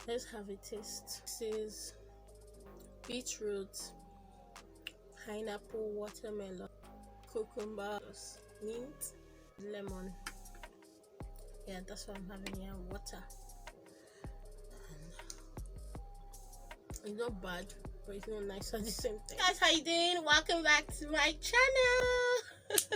Let's have a taste. This is beetroot, pineapple, watermelon, cucumber, mint, lemon. Yeah, that's what I'm having here. Water. It's not bad, but it's not nice at the same time. Guys, how you doing? Welcome back to my channel.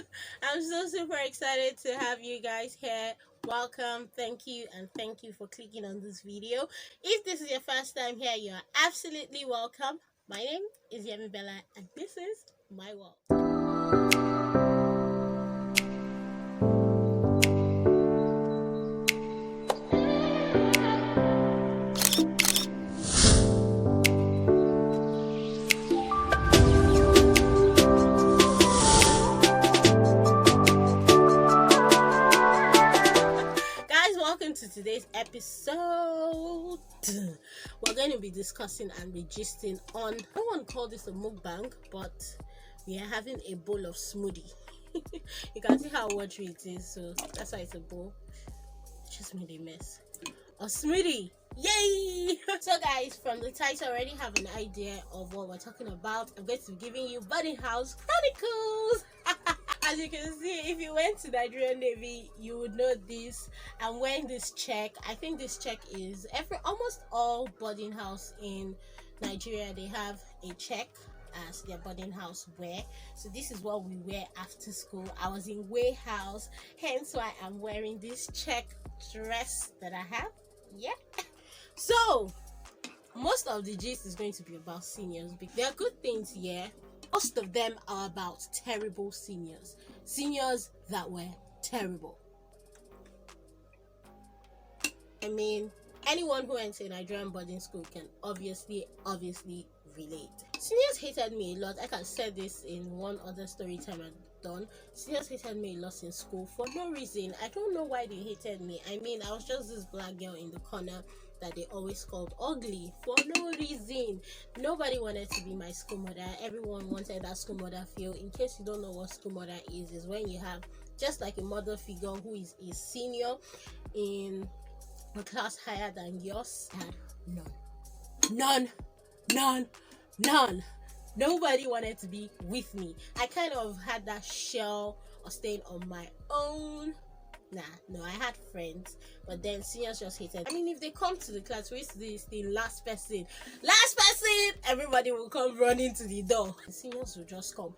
I'm so super excited to have you guys here. Welcome, thank you, and thank you for clicking on this video. If this is your first time here, you are absolutely welcome. My name is Yemi Bella, and this is my world. To today's episode, we're going to be discussing and registing on, I don't want to call this a mukbang, but we are having a bowl of smoothie. You can see how watery it is, so that's why it's a bowl. It just made a mess. A smoothie, yay! So guys, from the title I already have an idea of what we're talking about. I'm going to be giving you boarding house chronicles. As you can see, if you went to Nigerian Navy, you would know this. I'm wearing this check. I think this check is almost all boarding house in Nigeria. They have a check as their boarding house wear. So this is what we wear after school. I was in warehouse, hence why I'm wearing this check dress that I have. Yeah. So most of the gist is going to be about seniors. There are good things here. Most of them are about terrible seniors that were terrible. I mean, anyone who went to a Nigerian boarding school can obviously relate. Seniors hated me a lot. Like I said this in one other story time I've done. Seniors hated me a lot in school for no reason. I don't know why they hated me. I mean, I was just this black girl in the corner that they always called ugly for no reason. Nobody wanted to be my school mother. Everyone wanted that school mother feel. In case you don't know what school mother is when you have just like a mother figure who is a senior in a class higher than yours. And none. Nobody wanted to be with me. I kind of had that shell of staying on my own. No, I had friends, but then seniors just hated. I mean, if they come to the class, we used to do this thing, last person, everybody will come running to the door. The seniors will just come,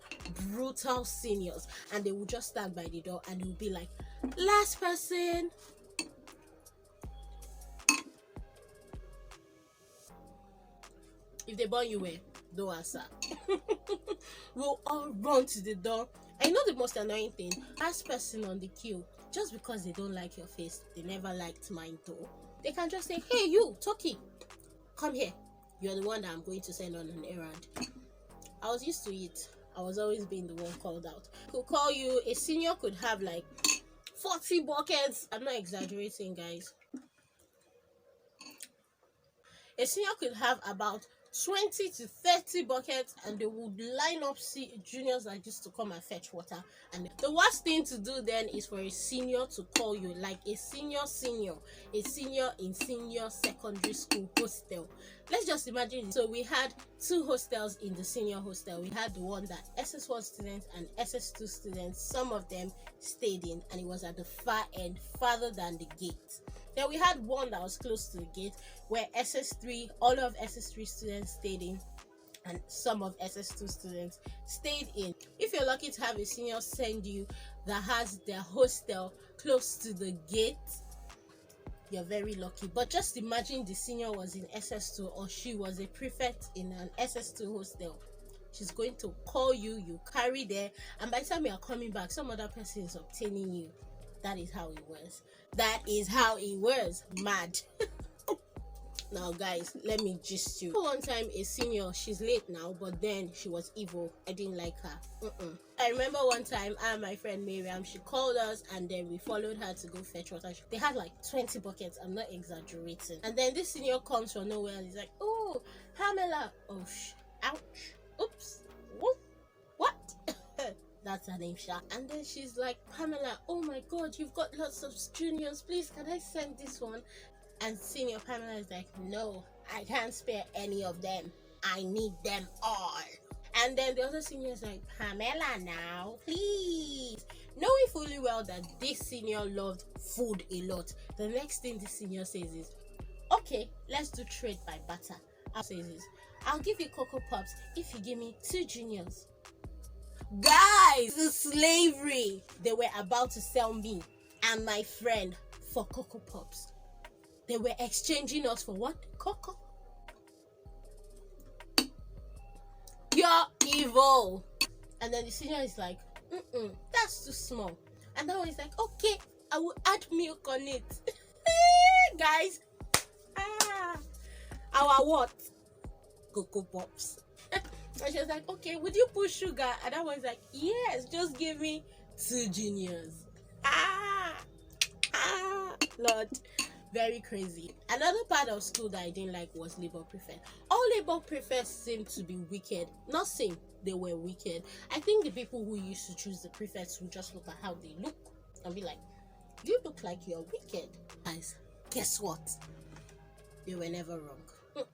brutal seniors, and they will just stand by the door and they will be like, last person. If they burn you where, don't answer. We'll all run to the door. I know the most annoying thing, last person on the queue, just because they don't like your face, they never liked mine though. They can just say, hey you, Toki, come here. You're the one that I'm going to send on an errand. I was used to it. I was always being the one called out. Could call you, a senior could have like 40 buckets. I'm not exaggerating, guys. A senior could have about 20 to 30 buckets, and they would line up juniors like this to come and fetch water. And the worst thing to do then is for a senior to call you, like a senior in senior secondary school hostel. Let's just imagine. So we had two hostels in the senior hostel. We had the one that SS1 students and SS2 students, some of them stayed in, and it was at the far end, farther than the gate. Then we had one that was close to the gate where all of SS3 students stayed in, and some of SS2 students stayed in. If you're lucky to have a senior send you that has their hostel close to the gate, you're very lucky. But just imagine the senior was in SS2 or she was a prefect in an SS2 hostel. She's going to call you, you carry there, and by the time you're coming back, some other person is obtaining you. That is how it was. Mad. Now guys, let me gist you. One time a senior, she's late now, but then she was evil. I didn't like her. I remember one time my friend Miriam, she called us and then we followed her to go fetch water. They had like 20 buckets. I'm not exaggerating. And then this senior comes from nowhere and he's like, oh, Pamela. Oh, ouch. Oops. Whoop. What? That's her name, Sha. And then she's like, Pamela, oh my god, you've got lots of juniors. Please, can I send this one? And senior Pamela is like, no, I can't spare any of them. I need them all. And then the other senior is like, Pamela now, please. Knowing fully well that this senior loved food a lot, the next thing this senior says is, okay, let's do trade by barter. I'll give you Cocoa Pops if you give me 2 juniors. Guys, the slavery. They were about to sell me and my friend for Cocoa Pops. They were exchanging us for what? Cocoa. You're evil. And then the senior is like, that's too small. And that one is like, okay, I will add milk on it. Guys, our what? Cocoa Pops. And she was like, okay, would you put sugar? And that one's like, yes, just give me 2 juniors. Lord, very crazy. Another part of school that I didn't like was labor prefect. All labor prefects seemed to be wicked. Not saying they were wicked. I think the people who used to choose the prefects would just look at how they look and be like, you look like you're wicked. Guys, guess what? They were never wrong.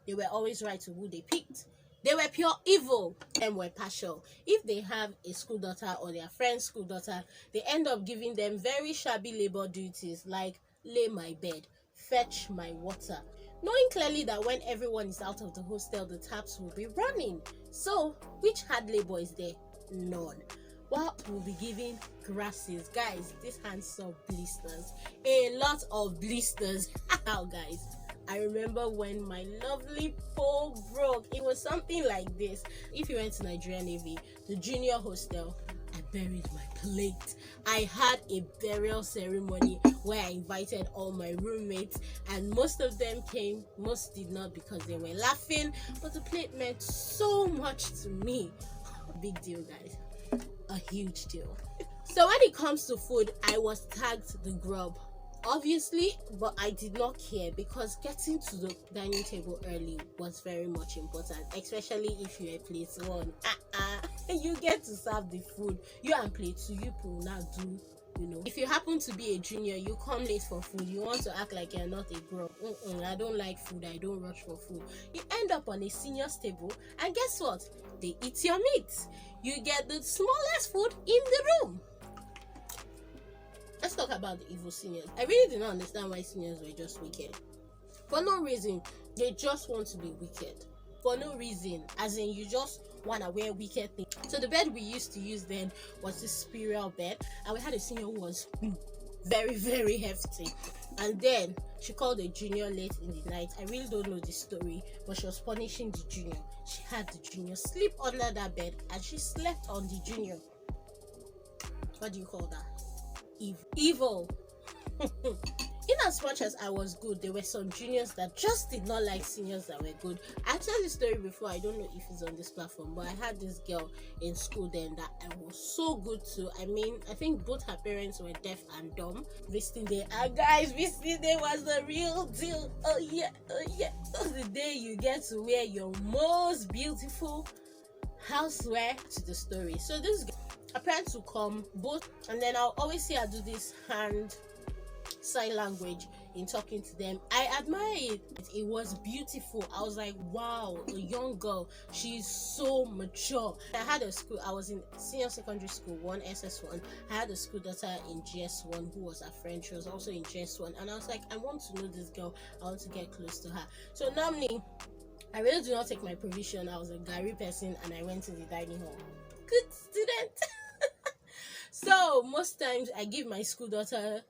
They were always right to who they picked. They were pure evil and were partial. If they have a school daughter or their friend's school daughter, they end up giving them very shabby labor duties like lay my bed, fetch my water, knowing clearly that when everyone is out of the hostel, the taps will be running. So, which hard labor is there? None. What will be giving grasses? Guys, this hands saw blisters. A lot of blisters. How, guys? I remember when my lovely pole broke. It was something like this. If you went to Nigerian Navy, the junior hostel, I buried my plate. I had a burial ceremony where I invited all my roommates, and most of them came, most did not because they were laughing, but the plate meant so much to me. Big deal, guys. A huge deal. So when it comes to food, I was tagged the grub. Obviously, but I did not care because getting to the dining table early was very much important, especially if you're plate 1. You get to serve the food. You and plate 2, you will not do. If you happen to be a junior, you come late for food, you want to act like you're not a grub. I don't like food, I don't rush for food. You end up on a senior's table, and guess what? They eat your meat. You get the smallest food in the room. Let's talk about the evil seniors. I really did not understand why seniors were just wicked. For no reason, they just want to be wicked. For no reason, as in you just want to wear wicked things. So the bed we used to use then was this spiral bed, and we had a senior who was very, very hefty. And then she called a junior late in the night. I really don't know the story, but she was punishing the junior. She had the junior sleep under that bed, and she slept on the junior. What do you call that? Evil. In as much as I was good, there were some juniors that just did not like seniors that were good. I've told this story before, I don't know if it's on this platform, but I had this girl in school then that I was so good to. I think both her parents were deaf and dumb. Visiting day, guys, visiting day was the real deal. Oh yeah. That's the day you get to wear your most beautiful houseware to the story. So this girl, her parents will come both, and then I'll always see her do this hand sign language in talking to them. I admire it. It was beautiful. I was like, wow, a young girl. She's so mature. I had a school, I was in senior secondary school 1 SS1. I had a school daughter in GS1 who was a friend. She was also in GS1, and I was like, I want to know this girl. I want to get close to her. So normally I really do not take my provision. I was a Gary person, and I went to the dining hall. Good student. So most times I give my school daughter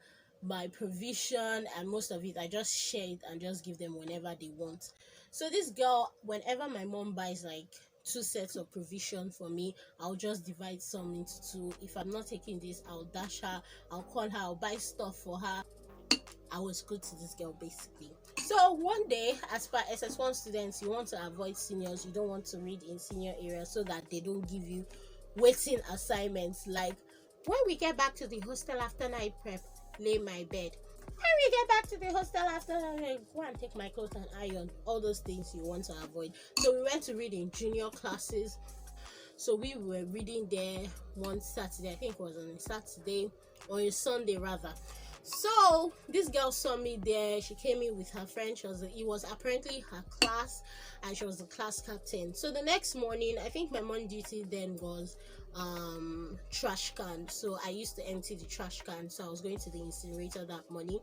my provision, and most of it I just share it and just give them whenever they want. So this girl, whenever my mom buys like 2 sets of provision for me, I'll just divide some into 2. If I'm not taking this, I'll dash her, I'll call her, I'll buy stuff for her. I was good to this girl basically. So one day, as per SS1 students, you want to avoid seniors. You don't want to read in senior areas so that they don't give you waiting assignments like, when we get back to the hostel after night prep, lay my bed. When we get back to the hostel after night, go and take my clothes and iron. All those things you want to avoid. So we went to read in junior classes. So we were reading there one Saturday. I think it was on a Saturday or a Sunday rather. So this girl saw me there. She came in with her friend. It was apparently her class, and she was the class captain. So the next morning, I think my morning duty then was trash can. So I used to empty the trash can. So I was going to the incinerator that morning,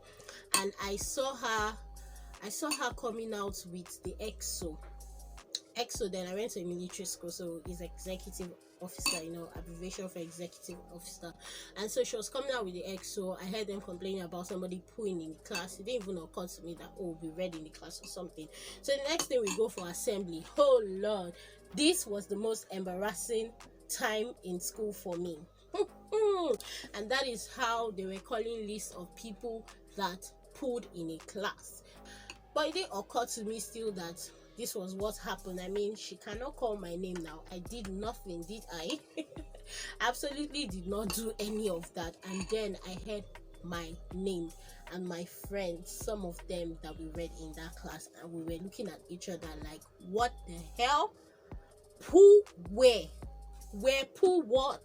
and I saw her coming out with the EXO. Then I went to a military school, so it's executive officer, abbreviation for executive officer. And so she was coming out with the EXO. I heard them complaining about somebody pooing in the class. It didn't even occur to me that, oh, we read in the class or something. So the next day we go for assembly. Oh Lord, this was the most embarrassing time in school for me. And that is how they were calling lists of people that pooed in a class. But it didn't occur to me still that this was what happened. I mean, she cannot call my name now. I did nothing, did I? Absolutely did not do any of that. And then I heard my name and my friends, some of them that we read in that class, and we were looking at each other like, what the hell? Who, where who, what?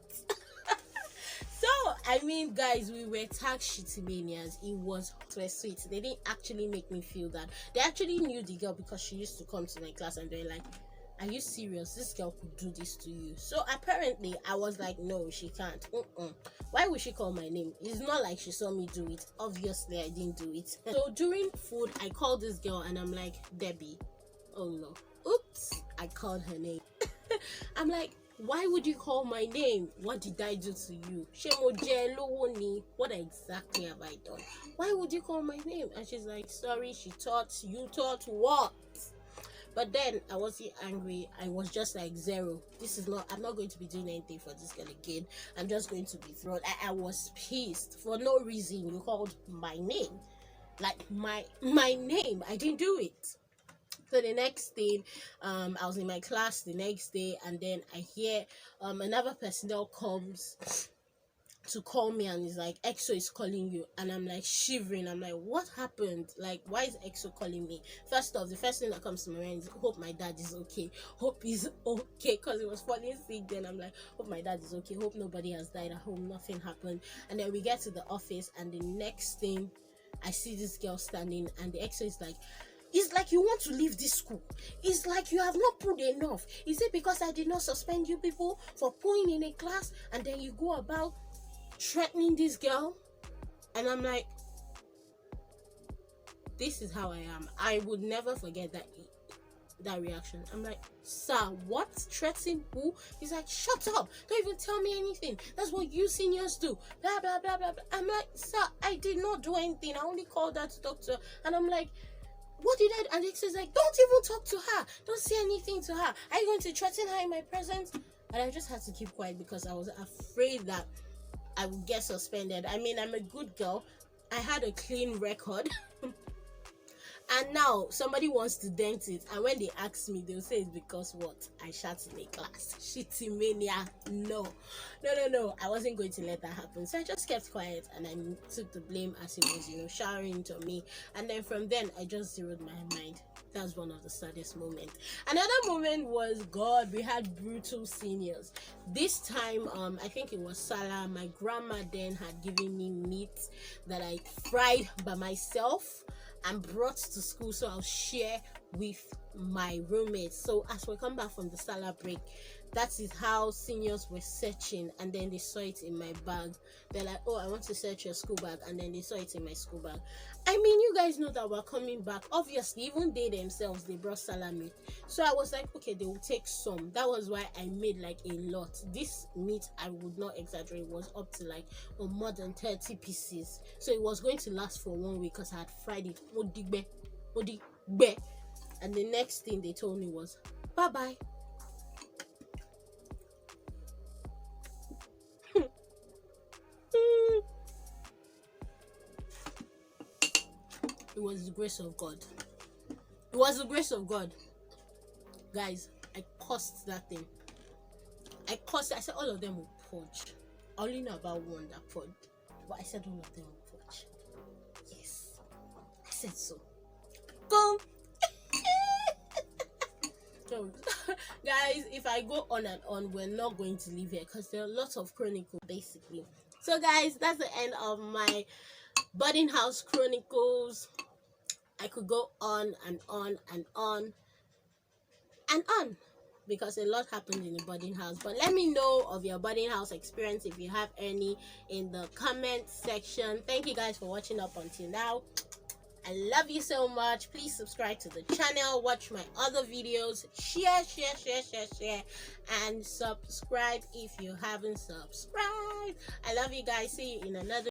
So, I mean, guys, we were tag shitty manias. It was sweet. They didn't actually make me feel that. They actually knew the girl because she used to come to my class, and they're like, are you serious? This girl could do this to you. So apparently I was like, no, she can't. Why would she call my name? It's not like she saw me do it. Obviously I didn't do it. So during food, I called this girl and I'm like, Debbie. Oh no. Oops, I called her name. I'm like, why would you call my name? What did I do to you? What exactly have I done? Why would you call my name? And she's like, sorry, you thought what? But then I wasn't angry. I was just like, zero. I'm not going to be doing anything for this girl again. I'm just going to be thrown. I was pissed for no reason. You called my name. Like my name. I didn't do it. So the next thing, I was in my class the next day, and then I hear another personnel comes to call me, and he's like, EXO is calling you. And I'm like shivering. I'm like, what happened? Like, why is EXO calling me? First off, the first thing that comes to my mind is, hope my dad is okay. Hope he's okay, because he was falling sick. Then I'm like, hope my dad is okay. Hope nobody has died at home. Nothing happened. And then we get to the office, and the next thing, I see this girl standing, and the EXO is like, it's like you want to leave this school. It's like you have not put enough. Is it because I did not suspend you people for pulling in a class, and then you go about threatening this girl? And I'm like, this is how I am. I would never forget that reaction. I'm like, sir, what? Threatening who? He's like, shut up, don't even tell me anything. That's what you seniors do. Blah blah blah blah blah. I'm like, sir, I did not do anything. I only called her to talk to her. And I'm like, what did I do? And Alexa's like, don't even talk to her. Don't say anything to her. Are you going to threaten her in my presence? And I just had to keep quiet because I was afraid that I would get suspended. I mean, I'm a good girl. I had a clean record. And now somebody wants to dent it. And when they ask me, they'll say it's because what? I shat in a class. Shitty mania. No. I wasn't going to let that happen. So I just kept quiet, and I took the blame as it was, showering to me. And then from then, I just zeroed my mind. That was one of the saddest moments. Another moment was, God, we had brutal seniors. This time, I think it was Salah. My grandma then had given me meat that I fried by myself and brought to school, so I'll share with my roommates. So as we come back from the Salah break, that is how seniors were searching, and then they saw it in my bag. They're like, oh, I want to search your school bag, and then they saw it in my school bag. I mean, you guys know that we're coming back. Obviously, even they themselves, they brought Salah meat. So I was like, okay, they will take some. That was why I made like a lot. This meat, I would not exaggerate, was up to like more than 30 pieces. So it was going to last for 1 week because I had fried it. And the next thing they told me was, bye-bye. It was the grace of God. It was the grace of God. Guys, I cursed that thing. I said all of them will purge. I only know about one that purged, but I said all of them will purge. Yes, I said so. Go. So, guys, if I go on and on, we're not going to leave here because there are lots of chronicles basically. So guys, that's the end of my boarding house chronicles. I could go on and on and on and on because a lot happened in the boarding house. But let me know of your boarding house experience if you have any in the comment section. Thank you guys for watching up until now. I love you so much. Please subscribe to the channel, watch my other videos, share, and subscribe if you haven't subscribed. I love you guys. See you in another